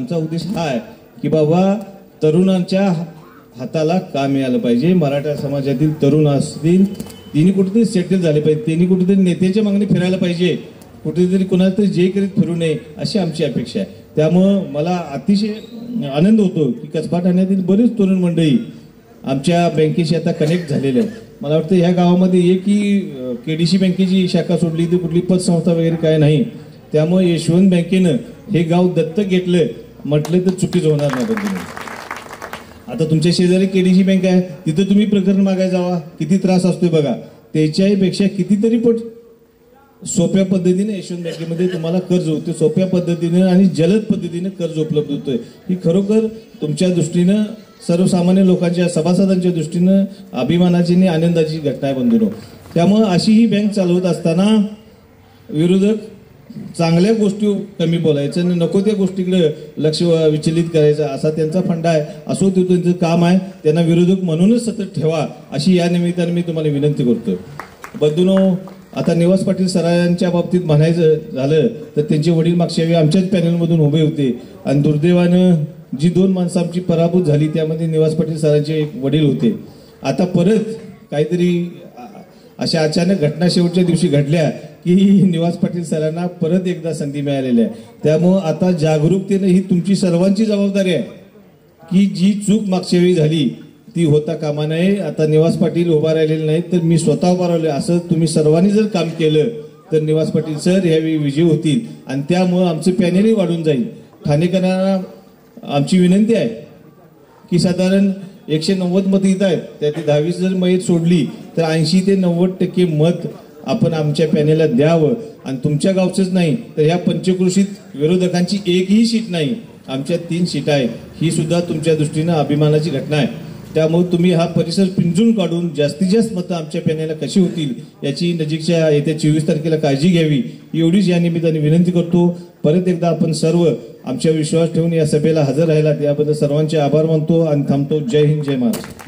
आमचा उद्देश हा आहे की बाबा तरुणांच्या हाताला काम मिळालं पाहिजे. मराठा समाजातील तरुण असतील तिने कुठेतरी सेटल झाले पाहिजे, त्यांनी कुठेतरी नेत्याच्या मागणी फिरायला पाहिजे, कुठेतरी कुणाला तरी जे करीत फिरू नये अशी आमची अपेक्षा आहे. त्यामुळं मला अतिशय आनंद होतो की कसबा ठाण्यातील बरेच तरुण मंडळी आमच्या बँकेशी आता कनेक्ट झालेले आहेत. मला वाटतं ह्या गावामध्ये एकही केडीसी बँकेची शाखा सोडली तर कुठली पतसंस्था वगैरे काय नाही. त्यामुळे यशवंत बँकेनं हे गाव दत्तक घेतलं म्हटलं तर चुकीच होणार नाही. बंधूंनो, आता तुमच्या शेजारी केडीसी बँक आहे, तिथं तुम्ही प्रकरण मागायला जावा, किती त्रास असतोय बघा. त्याच्याही पेक्षा कितीतरी पट सोप्या पद्धतीने यशवंत बँकेमध्ये तुम्हाला कर्ज होते, सोप्या पद्धतीने आणि जलद पद्धतीने कर्ज उपलब्ध होतोय. ही खरोखर तुमच्या दृष्टीनं सर्वसामान्य लोकांच्या सभासदांच्या दृष्टीनं अभिमानाची आणि आनंदाची घटना आहे बंधूंनो. त्यामुळे अशी ही बँक चालवत असताना विरोधक चांगल्या गोष्टी कमी बोलायचं आणि नको त्या गोष्टीकडे लक्ष विचलित करायचं असा त्यांचा फंडा आहे. असो ते त्यांचं काम आहे, त्यांना विरोधक म्हणूनच सतत ठेवा अशी या निमित्ताने मी तुम्हाला विनंती करतो. बंधूंनो, आता निवास पाटील सरांच्या बाबतीत म्हणायचं झालं तर त्यांचे वडील मागच्या वेळी आमच्याच पॅनलमधून उभे होते आणि दुर्दैवानं जी 2 माणसं आमची पराभूत झाली त्यामध्ये निवास पाटील सरांचे एक वडील होते. आता परत काहीतरी अशा अचानक घटना शेवटच्या दिवशी घडल्या की निवास पाटील सरांना परत एकदा संधी मिळालेली आहे. त्यामुळं आता जागरूकतेने ही तुमची सर्वांची जबाबदारी आहे की जी चूक मागच्या वेळी झाली ती होता कामा नये. आता निवास पाटील उभा राहिलेले नाहीत तर मी स्वतः उभा राहिले, असं तुम्ही सर्वांनी जर काम केलं तर निवास पाटील सर यावेळी विजयी होतील आणि त्यामुळं आमचं पॅनेलही वाढून जाईल. ठाणेकरांना आमची विनंती आहे की साधारण 190 मतं येत आहेत, त्यातली 10-20 जर मयत सोडली तर 80 ते 90% मत आपण आमच्या पॅनेलला द्यावं. आणि तुमच्या गावचंच नाही तर ह्या पंचक्रोशीत विरोधकांची एकही सीट नाही, आमच्या 3 सीट आहेत. ही सुद्धा तुमच्या दृष्टीनं अभिमानाची घटना आहे. त्यामुळे तुम्ही हा परिसर पिंजून काढून जास्तीत जास्त मतं आमच्या पॅनेलला कशी होतील याची नजीकच्या येत्या 24 तारखेला काळजी घ्यावी एवढीच या निमित्ताने विनंती करतो. परत एकदा आपण सर्व आमच्या विश्वास ठेवून या सभेला हजर राहिलात याबद्दल सर्वांचे आभार मानतो आणि थांबतो. जय हिंद, जय महाराष्ट्र.